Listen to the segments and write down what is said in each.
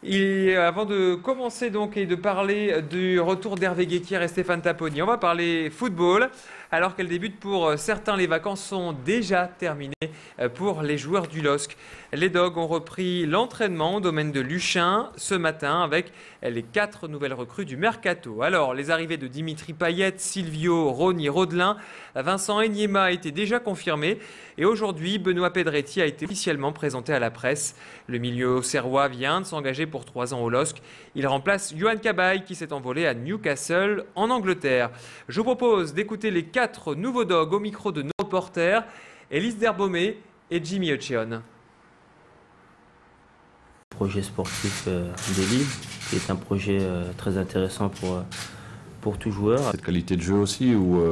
Et avant de commencer donc et de parler du retour d'Hervé Guéquière et Stéphane Taponi, on va parler football. Alors qu'elle débute pour certains, les vacances sont déjà terminées pour les joueurs du LOSC. Les Dogs ont repris l'entraînement au domaine de Luchin ce matin avec les 4 nouvelles recrues du Mercato. Alors, les arrivées de Dimitri Payet, Silvio, Rony Rodelin, Vincent Enyema étaient déjà confirmées. Et aujourd'hui, Benoît Pedretti a été officiellement présenté à la presse. Le milieu auxerrois vient de s'engager pour 3 ans au LOSC. Il remplace Yohan Cabaye qui s'est envolé à Newcastle en Angleterre. Je vous propose d'écouter les 4 nouveaux Dogs au micro de nos reporters, Élise Derbaumet et Jimmy Ocheon. Projet sportif d'élite, qui est un projet très intéressant pour tout joueur. Cette qualité de jeu aussi où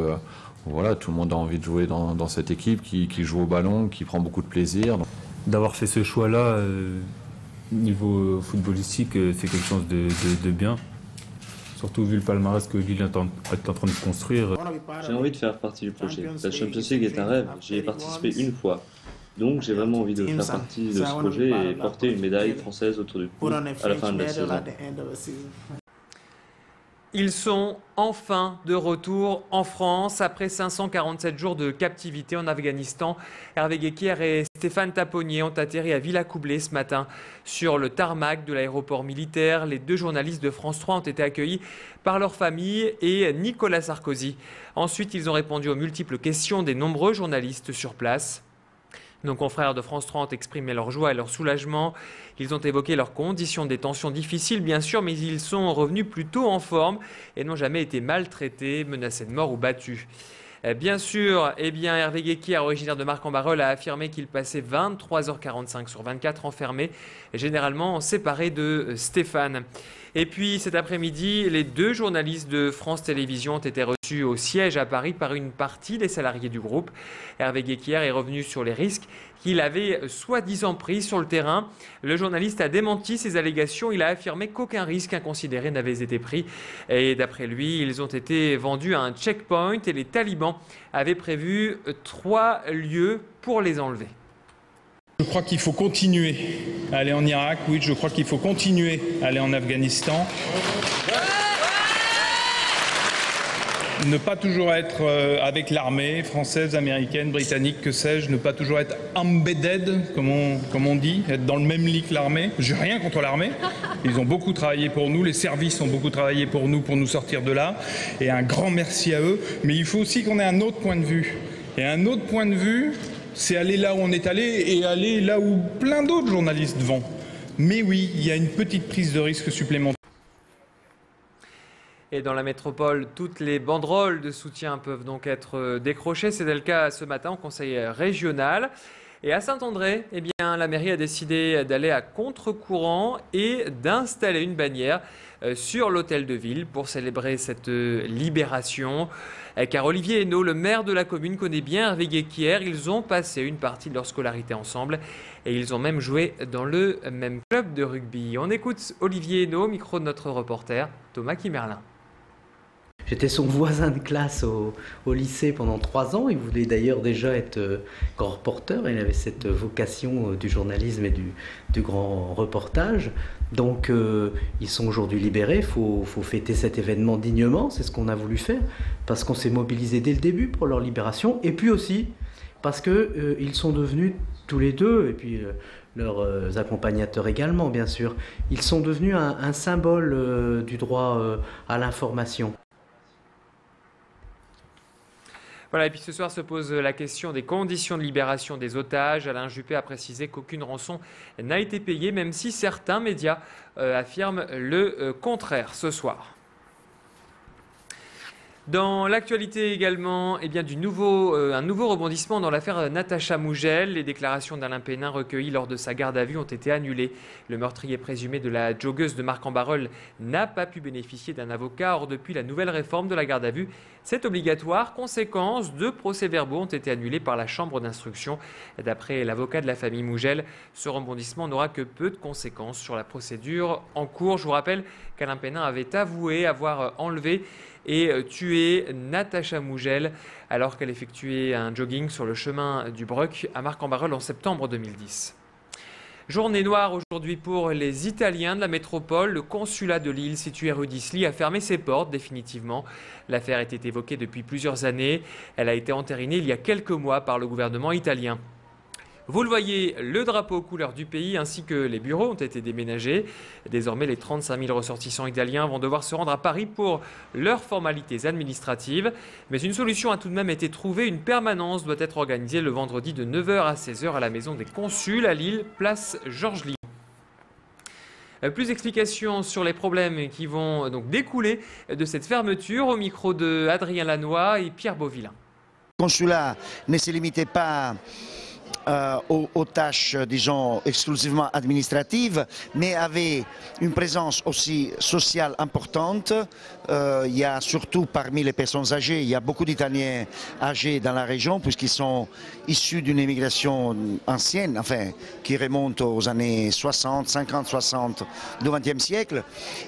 voilà, tout le monde a envie de jouer dans cette équipe qui joue au ballon, qui prend beaucoup de plaisir. D'avoir fait ce choix-là, niveau footballistique, c'est quelque chose de bien. Surtout vu le palmarès que Lille est en train de construire. J'ai envie de faire partie du projet. La Champions League est un rêve, j'y ai participé une fois. Donc j'ai vraiment envie de faire partie de ce projet et porter une médaille française autour du cou à la fin de la saison. Ils sont enfin de retour en France après 547 jours de captivité en Afghanistan. Hervé Guéquière et Stéphane Taponi ont atterri à Villacoublay ce matin sur le tarmac de l'aéroport militaire. Les 2 journalistes de France 3 ont été accueillis par leur famille et Nicolas Sarkozy. Ensuite, ils ont répondu aux multiples questions des nombreux journalistes sur place. Nos confrères de France 3 ont exprimé leur joie et leur soulagement. Ils ont évoqué leurs conditions de détention difficiles, bien sûr, mais ils sont revenus plutôt en forme et n'ont jamais été maltraités, menacés de mort ou battus. Bien sûr, Hervé Guéquière, originaire de Marcq-en-Barœul, a affirmé qu'il passait 23h45 sur 24 enfermé, généralement séparé de Stéphane. Et puis cet après-midi, les 2 journalistes de France Télévisions ont été reçus au siège à Paris par une partie des salariés du groupe. Hervé Guéquière est revenu sur les risques qu'il avait soi-disant pris sur le terrain. Le journaliste a démenti ces allégations. Il a affirmé qu'aucun risque inconsidéré n'avait été pris. Et d'après lui, ils ont été vendus à un checkpoint et les talibans avaient prévu 3 lieux pour les enlever. Je crois qu'il faut continuer à aller en Irak, oui, je crois qu'il faut continuer à aller en Afghanistan. Ne pas toujours être avec l'armée française, américaine, britannique, que sais-je, ne pas toujours être embedded, comme on dit, être dans le même lit que l'armée. J'ai rien contre l'armée, ils ont beaucoup travaillé pour nous, les services ont beaucoup travaillé pour nous sortir de là, et un grand merci à eux. Mais il faut aussi qu'on ait un autre point de vue. Et un autre point de vue, c'est aller là où on est allé et aller là où plein d'autres journalistes vont. Mais oui, il y a une petite prise de risque supplémentaire. Et dans la métropole, toutes les banderoles de soutien peuvent donc être décrochées. C'était le cas ce matin au conseil régional. Et à Saint-André, la mairie a décidé d'aller à contre-courant et d'installer une bannière sur l'hôtel de ville pour célébrer cette libération. Car Olivier Hainaut, le maire de la commune, connaît bien Hervé Guéquière. Ils ont passé une partie de leur scolarité ensemble et ils ont même joué dans le même club de rugby. On écoute Olivier Hainaut, micro de notre reporter Thomas Kimerlin. J'étais son voisin de classe au lycée pendant 3 ans. Il voulait d'ailleurs déjà être grand reporter. Il avait cette vocation du journalisme et du grand reportage. Donc ils sont aujourd'hui libérés. Il faut fêter cet événement dignement. C'est ce qu'on a voulu faire parce qu'on s'est mobilisé dès le début pour leur libération. Et puis aussi parce qu'ils sont devenus tous les 2, et puis leurs accompagnateurs également bien sûr, ils sont devenus un symbole du droit à l'information. Voilà, et puis ce soir se pose la question des conditions de libération des otages. Alain Juppé a précisé qu'aucune rançon n'a été payée, même si certains médias affirment le contraire ce soir. Dans l'actualité également, un nouveau rebondissement dans l'affaire Natacha Mougel. Les déclarations d'Alain Pénin recueillies lors de sa garde à vue ont été annulées. Le meurtrier présumé de la joggeuse de Marcq-en-Barœul n'a pas pu bénéficier d'un avocat. Or, depuis la nouvelle réforme de la garde à vue, c'est obligatoire. Conséquence, 2 procès-verbaux ont été annulés par la chambre d'instruction. D'après l'avocat de la famille Mougel, ce rebondissement n'aura que peu de conséquences sur la procédure en cours. Je vous rappelle qu'Alain Pénin avait avoué avoir enlevé et tué Natacha Mougel alors qu'elle effectuait un jogging sur le chemin du Bruck à Marcq-en-Barœul en septembre 2010. Journée noire aujourd'hui pour les Italiens de la métropole. Le consulat de Lille, situé rue d'Isly, a fermé ses portes définitivement. L'affaire était évoquée depuis plusieurs années. Elle a été entérinée il y a quelques mois par le gouvernement italien. Vous le voyez, le drapeau aux couleurs du pays ainsi que les bureaux ont été déménagés. Désormais, les 35 000 ressortissants italiens vont devoir se rendre à Paris pour leurs formalités administratives. Mais une solution a tout de même été trouvée. Une permanence doit être organisée le vendredi de 9h à 16h à la maison des consuls à Lille, place Georges Lion. Plus d'explications sur les problèmes qui vont donc découler de cette fermeture au micro de Adrien Lannoy et Pierre Beauvillain. Le consulat ne se limitait pas aux tâches, disons, exclusivement administratives, mais avait une présence aussi sociale importante. Il y a surtout parmi les personnes âgées, il y a beaucoup d'Italiens âgés dans la région, puisqu'ils sont issus d'une immigration ancienne, enfin, qui remonte aux années 60, 50, 60 du XXe siècle.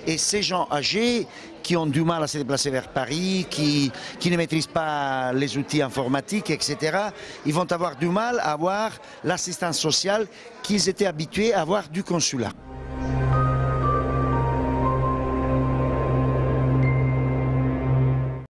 Et ces gens âgés qui ont du mal à se déplacer vers Paris, qui ne maîtrisent pas les outils informatiques, etc., ils vont avoir du mal à avoir l'assistance sociale qu'ils étaient habitués à avoir du consulat.